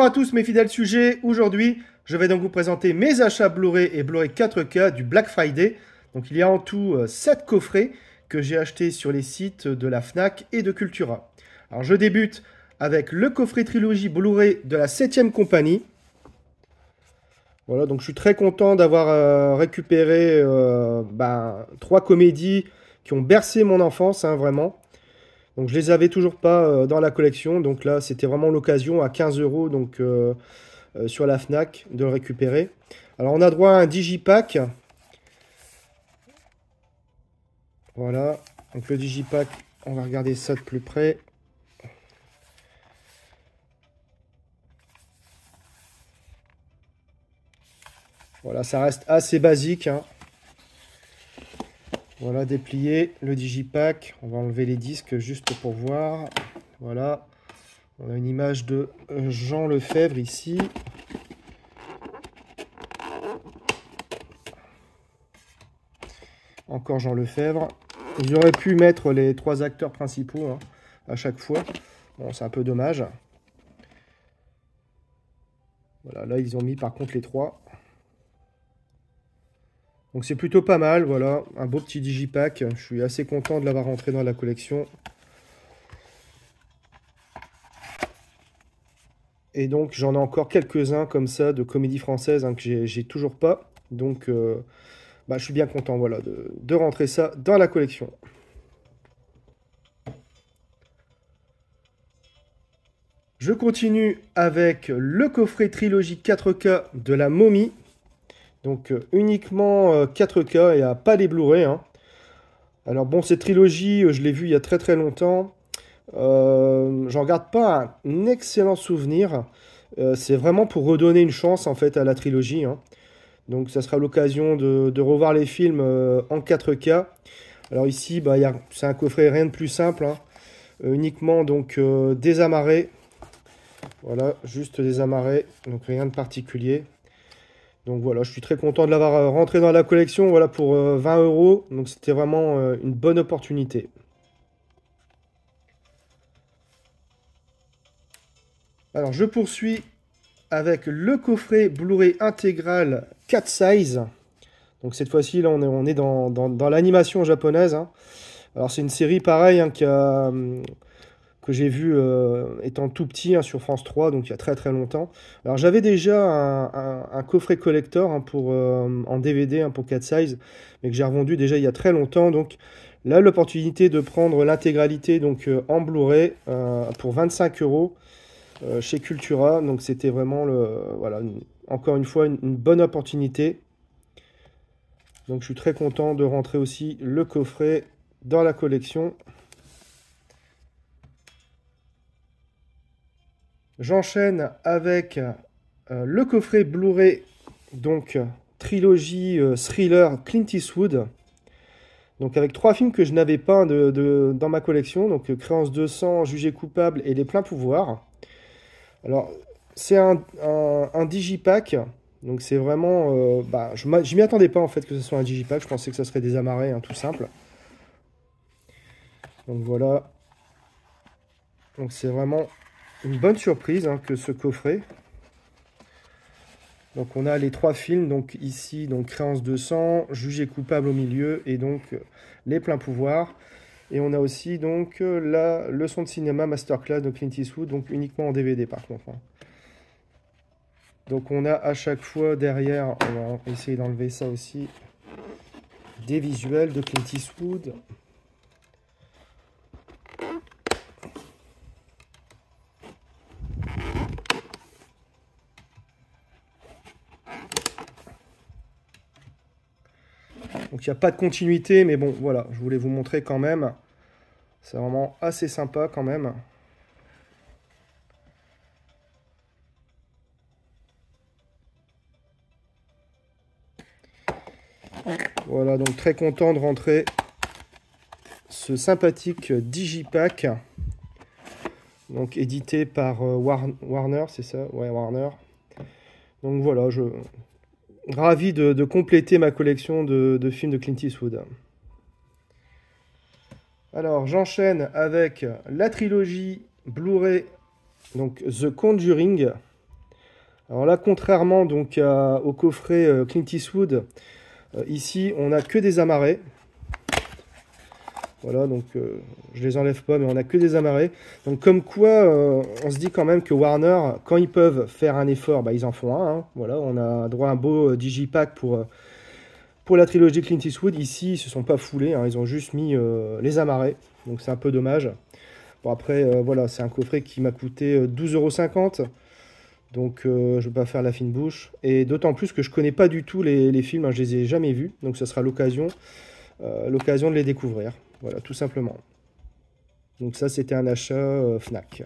à tous mes fidèles sujets, aujourd'hui je vais donc vous présenter mes achats Blu-ray et Blu-ray 4K du Black Friday. Donc il y a en tout 7 coffrets que j'ai achetés sur les sites de la Fnac et de Cultura. Alors je débute avec le coffret trilogie Blu-ray de la 7ème compagnie. Voilà, donc je suis très content d'avoir récupéré 3 comédies qui ont bercé mon enfance, hein, vraiment. Donc je les avais toujours pas dans la collection, donc là c'était vraiment l'occasion à 15 euros donc sur la Fnac de le récupérer. Alors on a droit à un digipack. Voilà, donc le digipack, on va regarder ça de plus près. Voilà, ça reste assez basique, hein. Voilà, déplié, le digipack. On va enlever les disques juste pour voir. Voilà, on a une image de Jean Lefebvre ici. Encore Jean Lefebvre. Ils auraient pu mettre les 3 acteurs principaux, hein, à chaque fois. Bon, c'est un peu dommage. Voilà, là ils ont mis par contre les 3. Donc c'est plutôt pas mal, voilà, un beau petit digipack. Je suis assez content de l'avoir rentré dans la collection. Et donc j'en ai encore quelques-uns comme ça de comédies françaises, hein, que j'ai toujours pas. Donc je suis bien content, voilà, de rentrer ça dans la collection. Je continue avec le coffret trilogie 4K de la Momie. Donc uniquement 4K, il n'y a pas les Blu-ray, hein. Alors bon, cette trilogie, je l'ai vue il y a très très longtemps. J'en garde pas un excellent souvenir. C'est vraiment pour redonner une chance en fait à la trilogie, hein. Donc ça sera l'occasion de revoir les films en 4K. Alors ici, c'est un coffret rien de plus simple, hein. Uniquement donc désamarré. Voilà, juste désamarré, donc rien de particulier. Donc voilà, je suis très content de l'avoir rentré dans la collection, voilà, pour 20 euros. Donc c'était vraiment une bonne opportunité. Alors je poursuis avec le coffret Blu-ray intégral 4 size. Donc cette fois-ci, là, on est dans l'animation japonaise, hein. Alors c'est une série pareille, hein, que j'ai vue étant tout petit, hein, sur France 3, donc il y a très très longtemps. Alors j'avais déjà un coffret collector, hein, en DVD, hein, pour 4 size, mais que j'ai revendu déjà il y a très longtemps. Donc là, l'opportunité de prendre l'intégralité donc en Blu-ray pour 25 euros chez Cultura. Donc c'était vraiment voilà, encore une fois une bonne opportunité. Donc je suis très content de rentrer aussi le coffret dans la collection. J'enchaîne avec le coffret Blu-ray, donc trilogie thriller Clint Eastwood. Donc avec 3 films que je n'avais pas dans ma collection, donc Créance de sang, Jugé coupable et Les pleins pouvoirs. Alors c'est un digipack, donc c'est vraiment, je m'y attendais pas en fait que ce soit un digipack, je pensais que ça serait désamarré, hein, tout simple. Donc voilà, donc c'est vraiment une bonne surprise, hein, que ce coffret. Donc on a les 3 films, donc ici, donc Créance de sang, Jugé coupable au milieu, et donc Les pleins pouvoirs. Et on a aussi donc la leçon de cinéma masterclass de Clint Eastwood, donc uniquement en DVD par contre, hein. Donc on a à chaque fois derrière, on va essayer d'enlever ça aussi, des visuels de Clint Eastwood. Donc il n'y a pas de continuité, mais bon, voilà, je voulais vous montrer quand même. C'est vraiment assez sympa quand même. Voilà, donc très content de rentrer ce sympathique digipack. Donc édité par Warner, c'est ça? Ouais, Warner. Donc voilà, ravi de compléter ma collection de films de Clint Eastwood. Alors j'enchaîne avec la trilogie Blu-ray, donc The Conjuring. Alors là, contrairement donc au coffret Clint Eastwood, ici on n'a que des amarrés. Voilà, donc je les enlève pas, mais on n'a que des amarrés. Donc comme quoi, on se dit quand même que Warner, quand ils peuvent faire un effort, bah, ils en font un. Hein. Voilà, on a droit à un beau digipack pour la trilogie Clint Eastwood. Ici, ils se sont pas foulés, hein, ils ont juste mis les amarrés. Donc c'est un peu dommage. Bon après, voilà, c'est un coffret qui m'a coûté 12,50 €. Donc je ne vais pas faire la fine bouche. Et d'autant plus que je connais pas du tout les films, hein, je les ai jamais vus. Donc ce sera l'occasion de les découvrir. Voilà, tout simplement. Donc ça, c'était un achat Fnac.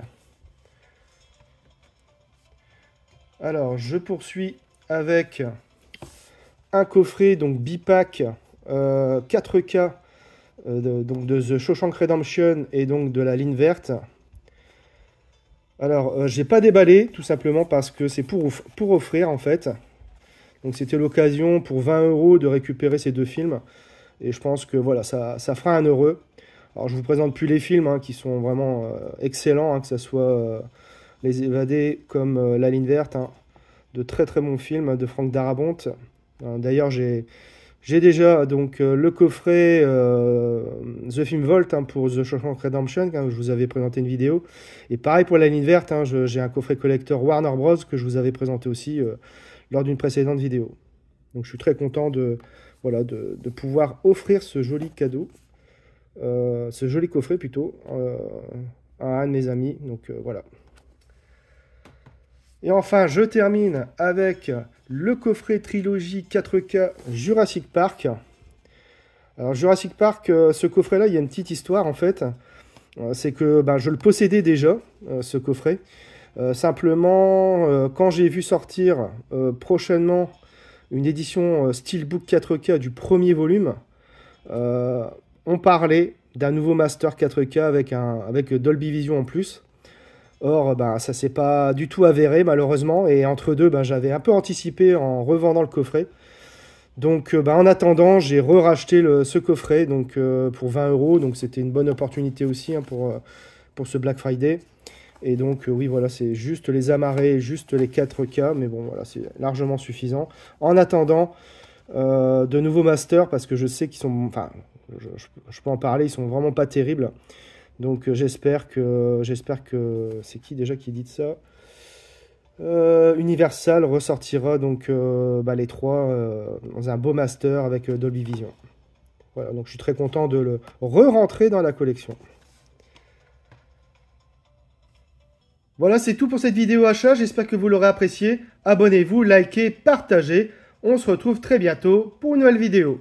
Alors, je poursuis avec un coffret, donc bipack 4K, donc de The Shawshank Redemption et donc de la ligne verte. Alors, j'ai pas déballé, tout simplement parce que c'est pour offrir, en fait. Donc c'était l'occasion pour 20 € de récupérer ces deux films. Et je pense que voilà, ça fera un heureux. Alors je vous présente plus les films hein, qui sont vraiment excellents, hein, que ce soit Les Évadés comme La Ligne Verte, hein, de très très bons films de Frank Darabont. D'ailleurs j'ai déjà donc le coffret The Film Vault hein, pour The Shawshank Redemption, hein, je vous avais présenté une vidéo. Et pareil pour La Ligne Verte, hein, j'ai un coffret collector Warner Bros que je vous avais présenté aussi lors d'une précédente vidéo. Donc je suis très content voilà, de pouvoir offrir ce joli cadeau, ce joli coffret plutôt, à un de mes amis. Donc voilà. Et enfin, je termine avec le coffret trilogie 4K Jurassic Park. Alors Jurassic Park, ce coffret-là, il y a une petite histoire en fait. C'est que ben, je le possédais déjà, ce coffret. Simplement, quand j'ai vu sortir prochainement une édition Steelbook 4K du premier volume, on parlait d'un nouveau Master 4K avec Dolby Vision en plus. Or, ben, ça s'est pas du tout avéré malheureusement, et entre deux, ben, j'avais un peu anticipé en revendant le coffret. Donc, ben, en attendant, j'ai re-racheté ce coffret donc, pour 20 €, donc c'était une bonne opportunité aussi hein, pour ce Black Friday. Et donc, oui, voilà, c'est juste les amarrés, juste les 4K, mais bon, voilà, c'est largement suffisant. En attendant, de nouveaux masters, parce que je sais qu'ils sont, enfin, je peux en parler, ils sont vraiment pas terribles. Donc, j'espère que, c'est qui déjà qui dit ça? Universal ressortira donc bah, les trois dans un beau master avec Dolby Vision. Voilà, donc je suis très content de le re-rentrer dans la collection. Voilà, c'est tout pour cette vidéo achat. J'espère que vous l'aurez apprécié. Abonnez-vous, likez, partagez. On se retrouve très bientôt pour une nouvelle vidéo.